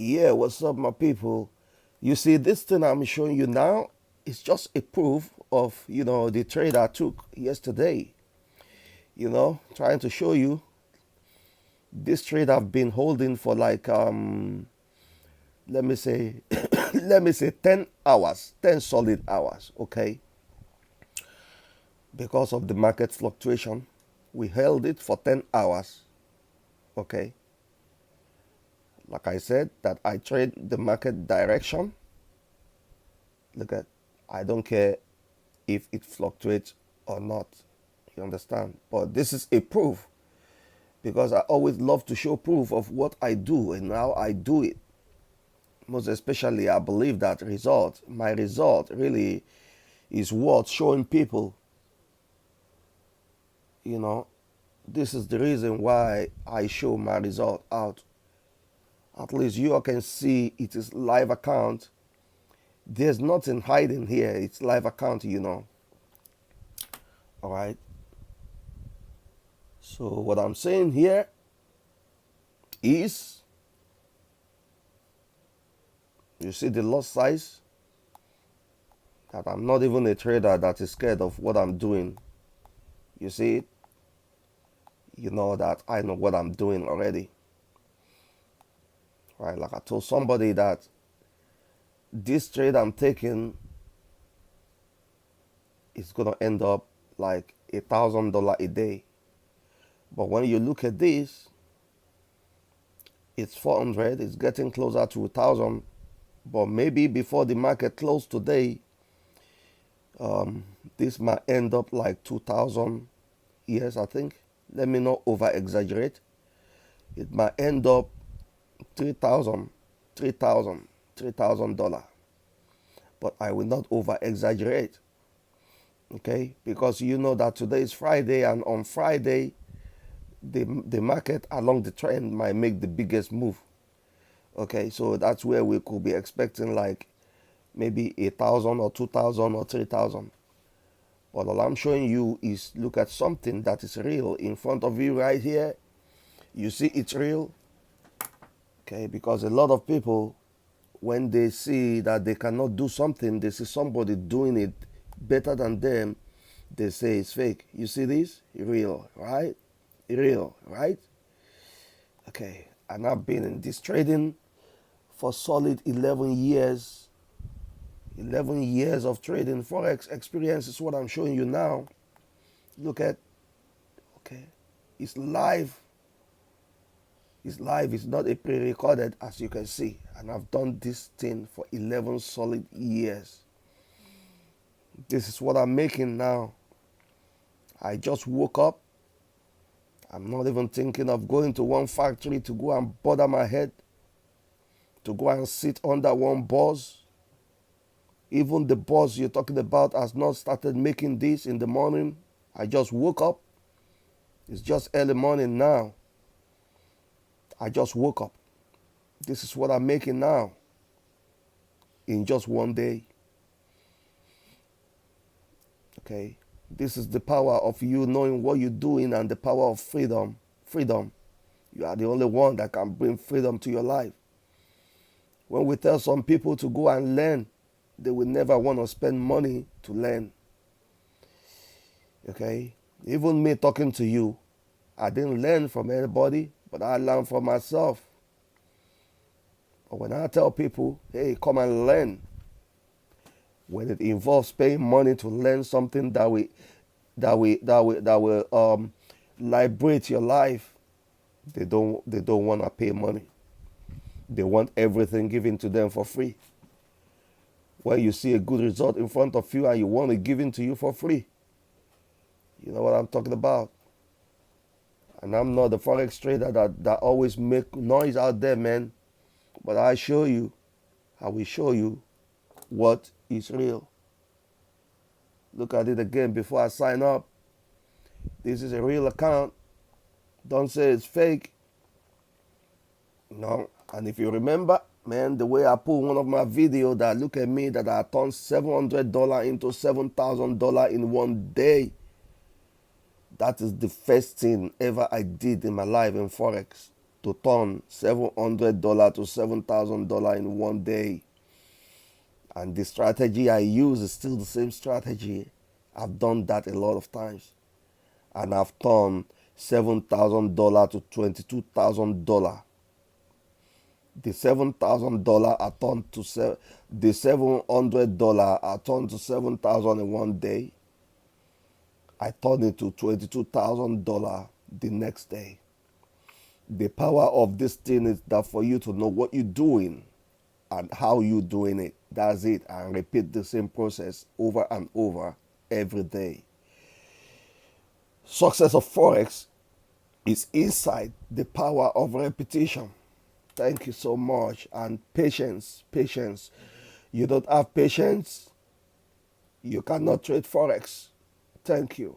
Yeah, what's up, my people? You see, this thing I'm showing you now is just a proof of, the trade I took yesterday. Trying to show you this trade I've been holding for like, let me say, let me say 10 hours, 10 solid hours, okay? Because of the market fluctuation, we held it for 10 hours, okay? Like I said, that I trade the market direction. Look at, I don't care if it fluctuates or not. You understand? But this is a proof because I always love to show proof of what I do and how I do it. Most especially, I believe that my result really is worth showing people. You know, this is the reason why I show my result out. At least you all can see it is live account. There's nothing hiding here. It's live account. All right. So what I'm saying here is, you see the lot size, that I'm not even a trader that is scared of what I'm doing. You see it? You know that I know what I'm doing already. Right? Like I told somebody that this trade I'm taking is gonna end up like $1,000 a day. But when you look at this, it's 400, it's getting closer to 1,000. But maybe before the market closed today, this might end up like 2,000. Yes, I think. Let me not over exaggerate. It might end up 3,000, 3,000, $3,000. But I will not over exaggerate. Okay, because you know that today is Friday, and on Friday the market along the trend might make the biggest move. Okay, so that's where we could be expecting like maybe 1,000 or 2,000 or 3,000. But all I'm showing you is, look at something that is real in front of you right here. You see it's real. Okay, because a lot of people, when they see that they cannot do something, they see somebody doing it better than them, they say it's fake. You see this? Real, right? Real, right? Okay, and I've been in this trading for solid 11 years. 11 years of trading. Forex experience is what I'm showing you now. Look at, okay, it's live. It's live. It's not a pre-recorded, as you can see. And I've done this thing for 11 solid years. This is what I'm making now. I just woke up. I'm not even thinking of going to one factory to go and bother my head, to go and sit under one boss. Even the boss you're talking about has not started making this in the morning. I just woke up. It's just early morning now. I just woke up. This is what I'm making now in just one day. Okay. This is the power of you knowing what you're doing and the power of freedom. Freedom. You are the only one that can bring freedom to your life. When we tell some people to go and learn, they will never want to spend money to learn. Okay? Even me talking to you, I didn't learn from anybody, but I learned from myself. But when I tell people, hey, come and learn, when it involves paying money to learn something that will liberate your life, they don't want to pay money. They want everything given to them for free. When you see a good result in front of you and you want it given to you for free, you know what I'm talking about. And I'm not the Forex trader that always make noise out there, man. But I will show you what is real. Look at it again before I sign up. This is a real account. Don't say it's fake. No. And if you remember, man, the way I put one of my videos that look at me, that I turned $700 into $7,000 in one day. That is the first thing ever I did in my life in Forex. to turn $700 to $7,000 in one day. And the strategy I use is still the same strategy. I've done that a lot of times. And I've turned $7,000 to $22,000. The $7,000 I turned to the $700 I turned to $7,000 in one day. I turned it to $22,000 the next day. The power of this thing is that for you to know what you're doing and how you're doing it. That's it. And repeat the same process over and over every day. Success of Forex is inside the power of repetition. Thank you so much. And patience, patience. You don't have patience, you cannot trade Forex. Thank you.